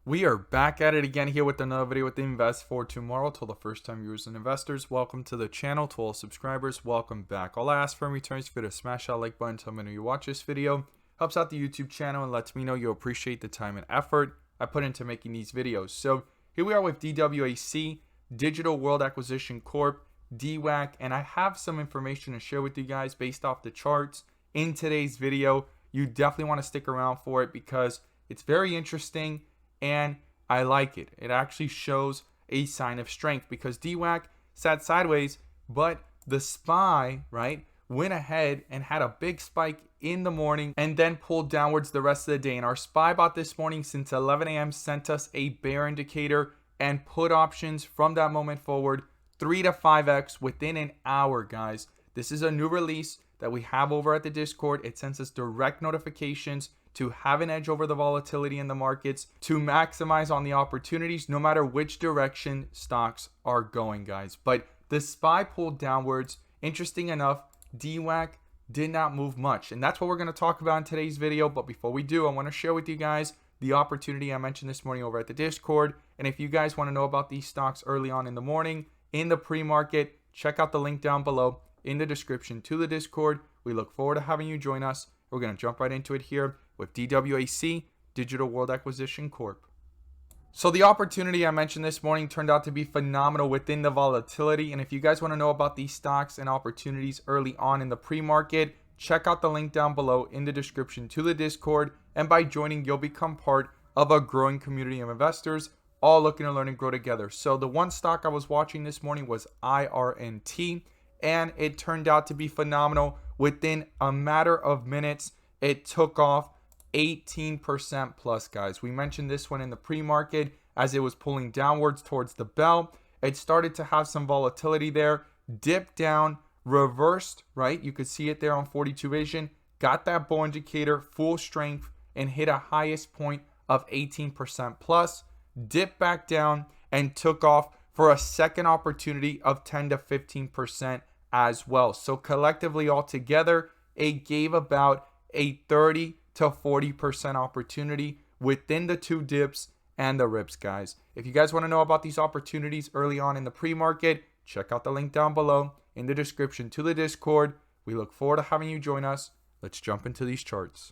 We are back at it again here with another video with Invest for Tomorrow. To the first time viewers and investors, welcome to the channel. To all subscribers, welcome back. All I ask for in return is for you to smash that like button. Tell me when you watch this video. Helps out the YouTube channel and lets me know you appreciate the time and effort I put into making these videos. So here we are with DWAC, Digital World Acquisition Corp, DWAC, and I have some information to share with you guys based off the charts in today's video. You definitely want to stick around for it because it's very interesting. And I like it. It actually shows a sign of strength because DWAC sat sideways, but the SPY, right, went ahead and had a big spike in the morning and then pulled downwards the rest of the day. And our SPY bot this morning since 11 a.m. sent us a bear indicator and put options from that moment forward 3 to 5x within an hour, guys. This is a new release that we have over at the Discord. It sends us direct notifications to have an edge over the volatility in the markets, to maximize on the opportunities no matter which direction stocks are going, guys. But the SPY pulled downwards. Interesting enough, DWAC did not move much, and that's what we're going to talk about in today's video. But before we do, I want to share with you guys the opportunity I mentioned this morning over at the Discord. And if you guys want to know about these stocks early on in the morning in the pre-market, check out the link down below in the description to the Discord. We look forward to having you join us. We're going to jump right into it here with DWAC, Digital World Acquisition Corp. So the opportunity I mentioned this morning turned out to be phenomenal within the volatility. And if you guys want to know about these stocks and opportunities early on in the pre-market, check out the link down below in the description to the Discord. And by joining, you'll become part of a growing community of investors, all looking to learn and grow together. So the one stock I was watching this morning was IRNT, and it turned out to be phenomenal. Within a matter of minutes, it took off 18% plus, guys. We mentioned this one in the pre-market as it was pulling downwards towards the bell. It started to have some volatility there, dipped down, reversed, right? You could see it there on 42 vision, got that bull indicator full strength and hit a highest point of 18% plus, dipped back down and took off for a second opportunity of 10 to 15% as well. So collectively altogether, it gave about a 30 to 40% opportunity within the two dips and the rips, guys. If you guys want to know about these opportunities early on in the pre-market, check out the link down below in the description to the Discord. We look forward to having you join us. Let's jump into these charts.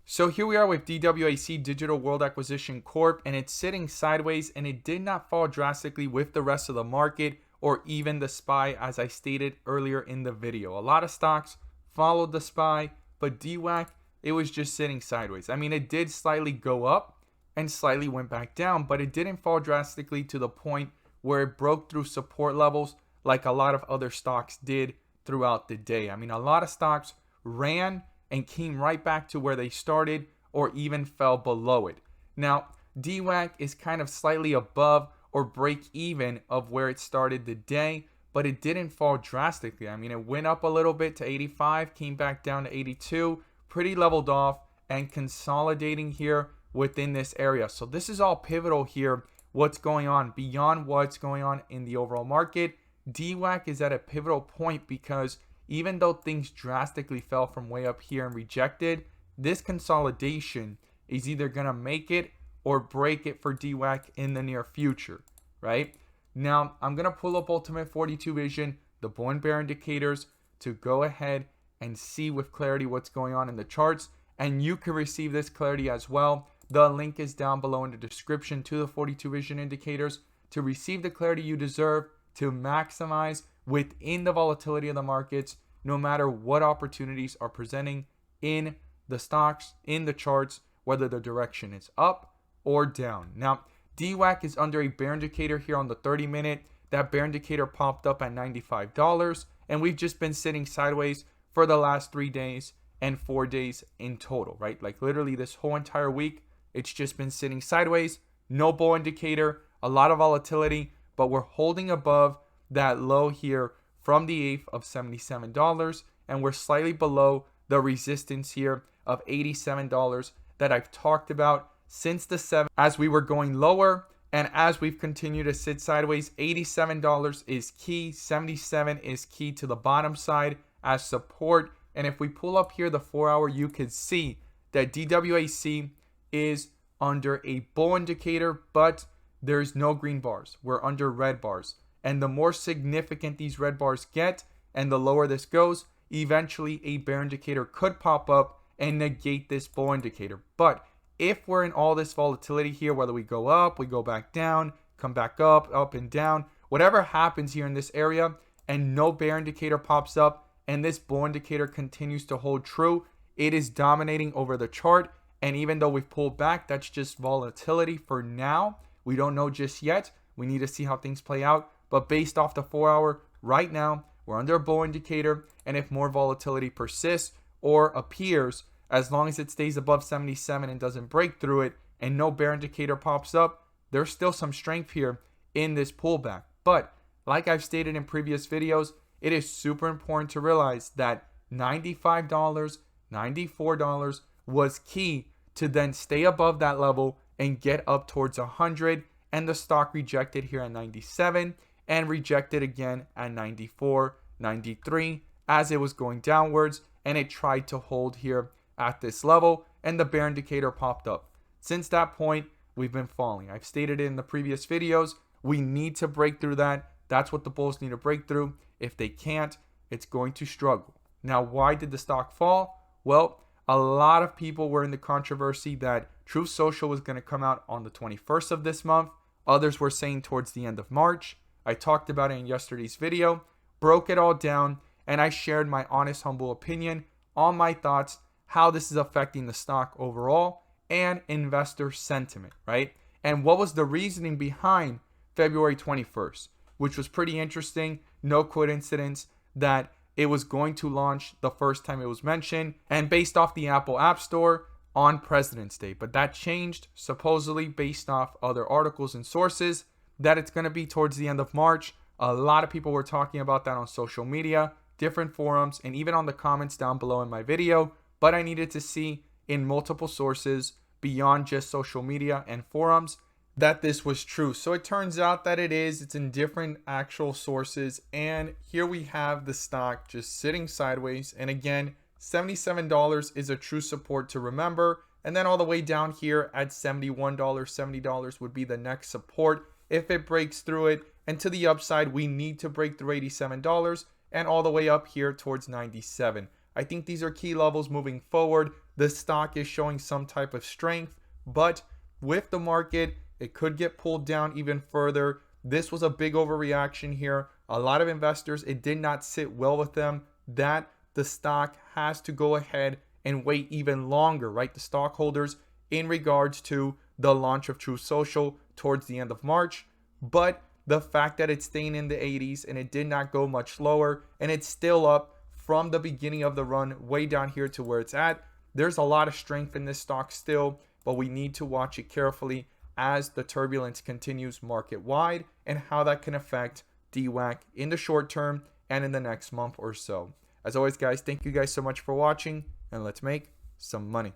So here we are with DWAC, Digital World Acquisition Corp, and it's sitting sideways, and it did not fall drastically with the rest of the market or even the SPY, as I stated earlier in the video. A lot of stocks followed the SPY, but DWAC, it was just sitting sideways. I mean, it did slightly go up and slightly went back down, but it didn't fall drastically to the point where it broke through support levels like a lot of other stocks did throughout the day. I mean, a lot of stocks ran and came right back to where they started or even fell below it. Now, DWAC is kind of slightly above or break even of where it started the day, but it didn't fall drastically. I mean, it went up a little bit to 85, came back down to 82, pretty leveled off and consolidating here within this area. So this is all pivotal here. What's going on beyond what's going on in the overall market? DWAC is at a pivotal point because even though things drastically fell from way up here and rejected, this consolidation is either going to make it or break it for DWAC in the near future, right? Now, I'm going to pull up Ultimate 42 Vision, the bull and bear indicators, to go ahead and see with clarity what's going on in the charts. And you can receive this clarity as well. The link is down below in the description to the 42 Vision indicators to receive the clarity you deserve to maximize within the volatility of the markets, no matter what opportunities are presenting in the stocks, in the charts, whether the direction is up or down. Now, DWAC is under a bear indicator here on the 30-minute. That bear indicator popped up at $95, and we've just been sitting sideways for the last 3 days and 4 days in total, right? Like literally this whole entire week, it's just been sitting sideways, no bull indicator, a lot of volatility, but we're holding above that low here from the 8th of $77, and we're slightly below the resistance here of $87 that I've talked about since the 7th as we were going lower. And as we've continued to sit sideways, $87 is key, 77 is key to the bottom side as support. And if we pull up here the 4 hour, you can see that DWAC is under a bull indicator, but there's no green bars. We're under red bars. And the more significant these red bars get and the lower this goes, eventually a bear indicator could pop up and negate this bull indicator. But if we're in all this volatility here, whether we go up, we go back down, come back up and down, whatever happens here in this area, and no bear indicator pops up and this bull indicator continues to hold true, it is dominating over the chart. And even though we've pulled back, that's just volatility for now. We don't know just yet. We need to see how things play out. But based off the 4 hour right now, we're under a bull indicator. And if more volatility persists or appears, as long as it stays above 77 and doesn't break through it and no bear indicator pops up, there's still some strength here in this pullback. But like I've stated in previous videos, it is super important to realize that $95, $94 was key to then stay above that level and get up towards 100. And the stock rejected here at 97 and rejected again at 94, 93 as it was going downwards, and it tried to hold here at this level and the bear indicator popped up. Since that point, we've been falling. I've stated it in the previous videos. We need to break through that. That's what the bulls need to break through. If they can't, it's going to struggle. Now, why did the stock fall? Well, a lot of people were in the controversy that Truth Social was going to come out on the 21st of this month. Others were saying towards the end of March. I talked about it in yesterday's video, broke it all down, and I shared my honest, humble opinion on my thoughts, how this is affecting the stock overall and investor sentiment, right? And what was the reasoning behind February 21st, which was pretty interesting. No coincidence that it was going to launch the first time it was mentioned and based off the Apple App Store on President's Day. But that changed supposedly based off other articles and sources that it's going to be towards the end of March. A lot of people were talking about that on social media, different forums, and even on the comments down below in my video. But I needed to see in multiple sources beyond just social media and forums that this was true. So it turns out that it is. It's in different actual sources. And here we have the stock just sitting sideways. And again, $77 is a true support to remember. And then all the way down here at $71, $70 would be the next support if it breaks through it. And to the upside, we need to break through $87 and all the way up here towards 97. I think these are key levels moving forward. The stock is showing some type of strength, but with the market, it could get pulled down even further. This was a big overreaction here. A lot of investors, it did not sit well with them that the stock has to go ahead and wait even longer, right? The stockholders in regards to the launch of Truth Social towards the end of March. But the fact that it's staying in the 80s and it did not go much lower and it's still up from the beginning of the run way down here to where it's at, there's a lot of strength in this stock still, but we need to watch it carefully as the turbulence continues market wide and how that can affect DWAC in the short term and in the next month or so. As always, guys, thank you guys so much for watching, and let's make some money.